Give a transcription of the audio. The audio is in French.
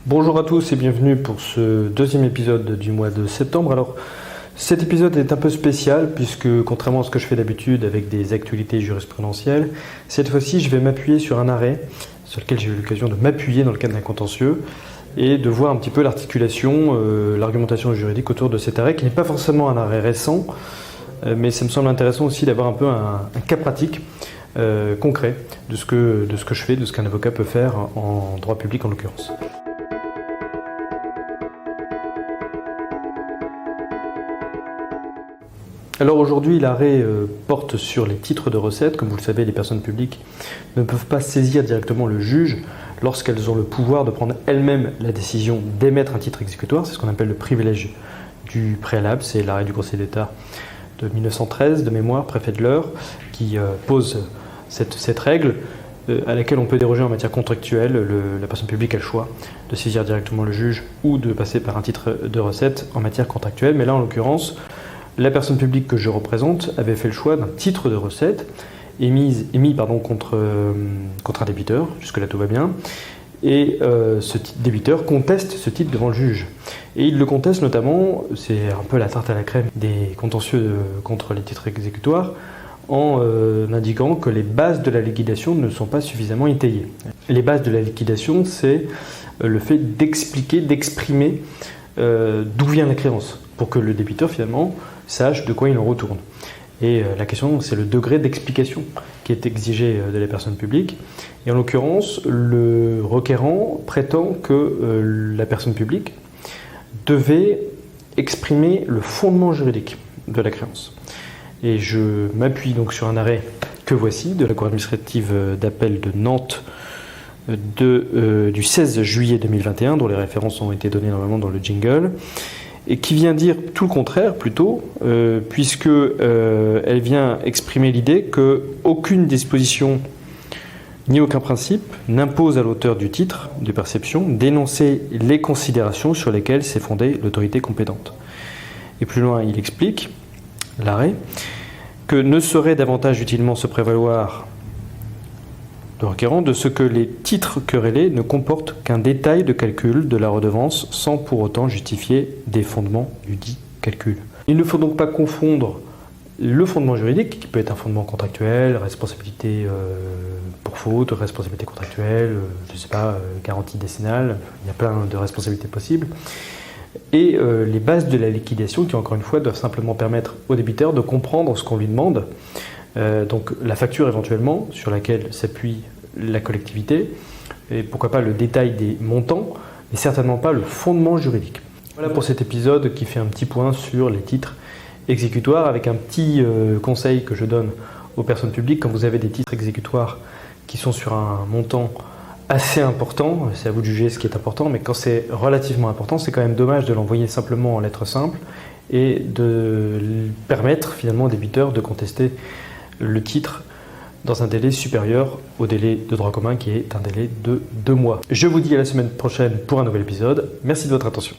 Bonjour à tous et bienvenue pour ce deuxième épisode du mois de septembre. Alors, cet épisode est un peu spécial puisque, contrairement à ce que je fais d'habitude avec des actualités jurisprudentielles, cette fois-ci je vais m'appuyer sur un arrêt sur lequel j'ai eu l'occasion de m'appuyer dans le cadre d'un contentieux et de voir un petit peu l'articulation, l'argumentation juridique autour de cet arrêt qui n'est pas forcément un arrêt récent, mais ça me semble intéressant aussi d'avoir un peu un cas pratique concret de ce que je fais, de ce qu'un avocat peut faire en droit public en l'occurrence. Alors aujourd'hui, l'arrêt porte sur les titres de recettes. Comme vous le savez, les personnes publiques ne peuvent pas saisir directement le juge lorsqu'elles ont le pouvoir de prendre elles-mêmes la décision d'émettre un titre exécutoire. C'est ce qu'on appelle le privilège du préalable. C'est l'arrêt du Conseil d'État de 1913, de mémoire, préfet de l'Eure, qui pose cette règle à laquelle on peut déroger en matière contractuelle. La personne publique a le choix de saisir directement le juge ou de passer par un titre de recette en matière contractuelle. Mais là, en l'occurrence, la personne publique que je représente avait fait le choix d'un titre de recette émis contre un débiteur, jusque-là tout va bien, et ce débiteur conteste ce titre devant le juge. Et il le conteste notamment, c'est un peu la tarte à la crème des contentieux contre les titres exécutoires, en indiquant que les bases de la liquidation ne sont pas suffisamment étayées. Les bases de la liquidation, c'est le fait d'expliquer, d'exprimer d'où vient la créance, pour que le débiteur finalement sache de quoi il en retourne. Et la question, c'est le degré d'explication qui est exigé de la personne publique. Et en l'occurrence, le requérant prétend que la personne publique devait exprimer le fondement juridique de la créance. Et je m'appuie donc sur un arrêt que voici de la Cour administrative d'appel de Nantes du 16 juillet 2021, dont les références ont été données normalement dans le jingle, et qui vient dire tout le contraire plutôt, puisque elle vient exprimer l'idée qu'aucune disposition ni aucun principe n'impose à l'auteur du titre de perception d'énoncer les considérations sur lesquelles s'est fondée l'autorité compétente. Et plus loin, il explique, l'arrêt, que ne saurait davantage utilement se prévaloir le requérant de ce que les titres querellés ne comportent qu'un détail de calcul de la redevance sans pour autant justifier des fondements du dit calcul. Il ne faut donc pas confondre le fondement juridique, qui peut être un fondement contractuel, responsabilité pour faute, responsabilité contractuelle, garantie décennale, il y a plein de responsabilités possibles, et les bases de la liquidation qui, encore une fois, doivent simplement permettre au débiteur de comprendre ce qu'on lui demande. Donc la facture éventuellement sur laquelle s'appuie la collectivité, et pourquoi pas le détail des montants, mais certainement pas le fondement juridique. Voilà pour cet épisode qui fait un petit point sur les titres exécutoires, avec un petit conseil que je donne aux personnes publiques. Quand vous avez des titres exécutoires qui sont sur un montant assez important, c'est à vous de juger ce qui est important, mais quand c'est relativement important, c'est quand même dommage de l'envoyer simplement en lettres simples et de permettre finalement au débiteur de contester le titre dans un délai supérieur au délai de droit commun qui est un délai de 2 mois. Je vous dis à la semaine prochaine pour un nouvel épisode. Merci de votre attention.